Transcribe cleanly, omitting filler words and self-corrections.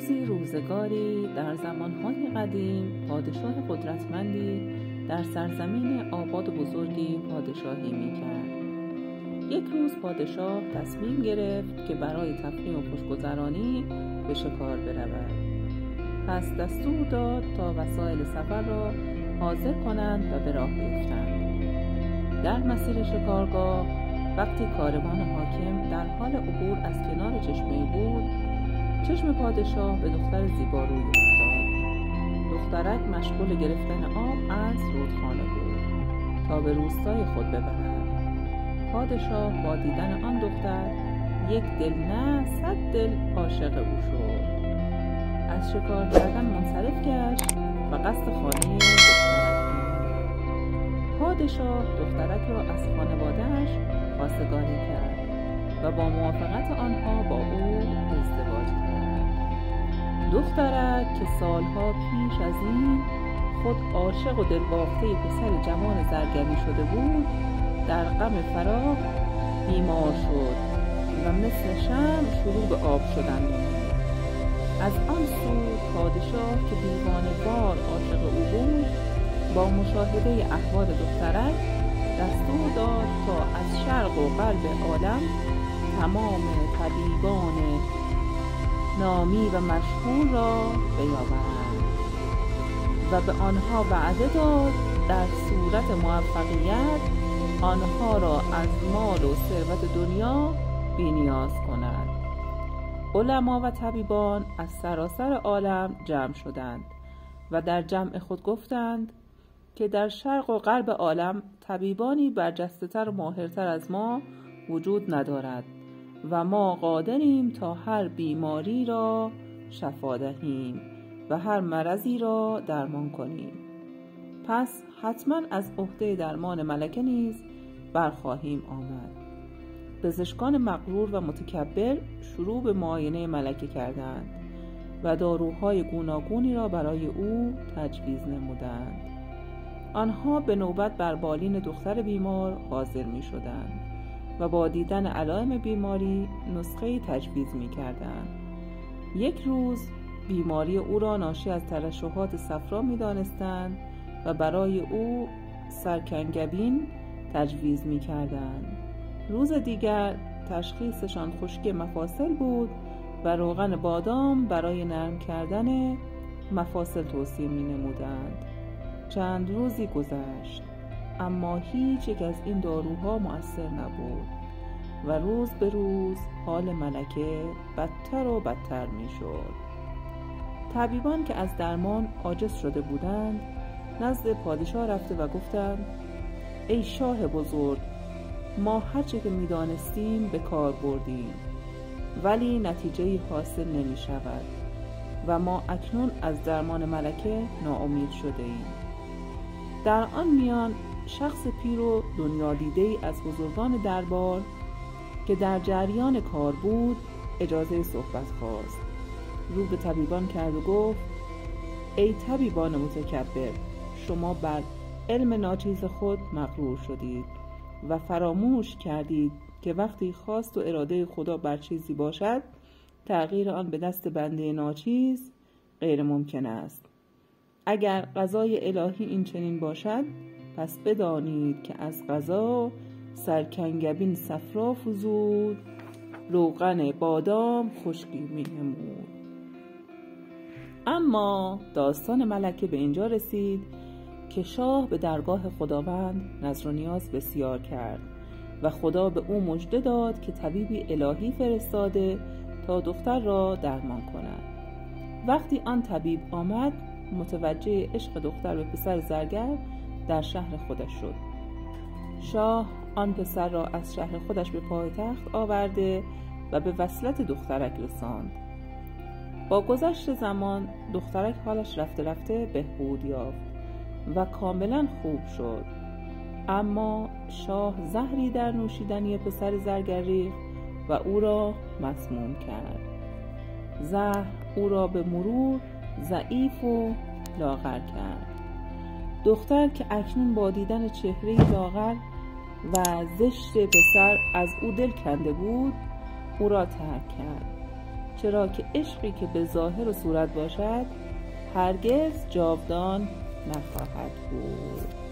روزگاری در زمانهای قدیم پادشاه قدرتمندی در سرزمین آباد و بزرگی پادشاهی می‌کرد. یک روز پادشاه تصمیم گرفت که برای تفریح و خوشگذرانی به شکار برود. پس دستور داد تا وسایل سفر را حاضر کنند و به راه بیفتند. در مسیر شکارگاه وقتی کاروان حاکم در حال عبور از کنار چشمه‌ای بود، چشم پادشاه به دختر زیبارویی افتاد. دخترک مشغول گرفتن آب از رودخانه بود تا به روستای خود ببرد. پادشاه با دیدن آن دختر یک دل نه 100 دل عاشق او شد. از شکار کردن منصرف گشت و قصد خانه دخترک بود. پادشاه دخترک را از خانواده‌اش خواستگاری کرد و با موافقت آنها با او ازدواج کرد. دخترک که سالها پیش از این خود عاشق و دلباخته پسر جوان زرگری شده بود، در غم فراق بیمار شد و مثل شمع شروع به آب شدن نمود. از آن سو پادشاه که دیوانه‌وار عاشق او بود، با مشاهده احوال دخترک دستور داد تا از شرق و غرب عالم تمام طبیبان نامی و مشهور را بیاورند و به آنها وعده داد در صورت موفقیت آنها را از مال و ثروت دنیا بی‌نیاز کند. علما و طبیبان از سراسر عالم جمع شدند و در جمع خود گفتند که در شرق و غرب عالم طبیبانی برجسته‌تر و ماهرتر از ما وجود ندارد و ما قادریم تا هر بیماری را شفا دهیم و هر مرضی را درمان کنیم. پس حتما از عهده درمان ملکه نیز برخواهیم آمد. پزشکان مغرور و متکبر شروع به معاینه ملکه کردند و داروهای گوناگونی را برای او تجویز نمودند. آنها به نوبت بر بالین دختر بیمار حاضر می شدند و با دیدن علائم بیماری نسخه‌ای تجویز می کردند. یک روز بیماری او را ناشی از ترشحات صفرا می دانستند و برای او سرکنگبین تجویز می کردند. روز دیگر تشخیصشان خشکی مفاصل بود و روغن بادام برای نرم کردن مفاصل توصیه می نمودند. چند روزی گذشت اما هیچ یک از این داروها مؤثر نبود و روز به روز حال ملکه بدتر و بدتر می شد. طبیبان که از درمان عاجز شده بودند نزد پادشاه رفته و گفتند: ای شاه بزرگ، ما هرچه که می دانستیم به کار بردیم ولی نتیجه‌ای حاصل نمی شود و ما اکنون از درمان ملکه ناامید شده ایم. در آن میان شخص پیر و دنیا دیده‌ای از بزرگان دربار که در جریان کار بود اجازه صحبت خواست. رو به طبیبان کرد و گفت: ای طبیبان متکبر، شما بر علم ناچیز خود مغرور شدید و فراموش کردید که وقتی خواست و اراده خدا بر چیزی باشد تغییر آن به دست بنده ناچیز غیر ممکن است. اگر قضای الهی این چنین باشد پس بدانید که از قضا سرکنگبین صفرا فزود، روغن بادام خشکی می نمود. اما داستان ملکه به اینجا رسید که شاه به درگاه خداوند نذر و نیاز بسیار کرد و خدا به او مژده داد که طبیبی الهی فرستاده تا دختر را درمان کند. وقتی آن طبیب آمد متوجه عشق دختر به پسر زرگر در شهر خودش شد. شاه آن پسر را از شهر خودش به پایتخت آورده و به وصلت دخترک رساند. با گذشت زمان دخترک حالش رفته رفته بهبود یافت و کاملا خوب شد. اما شاه زهری در نوشیدنی پسر زرگر ریخت و او را مسموم کرد. زهر او را به مرور ضعیف و لاغر کرد. دختر که اکنون با دیدن چهره لاغر و زشت پسر از او دل کنده بود، او را ترک کرد. چرا که عشقی که به ظاهر و صورت باشد هرگز جاودان نخواهد بود.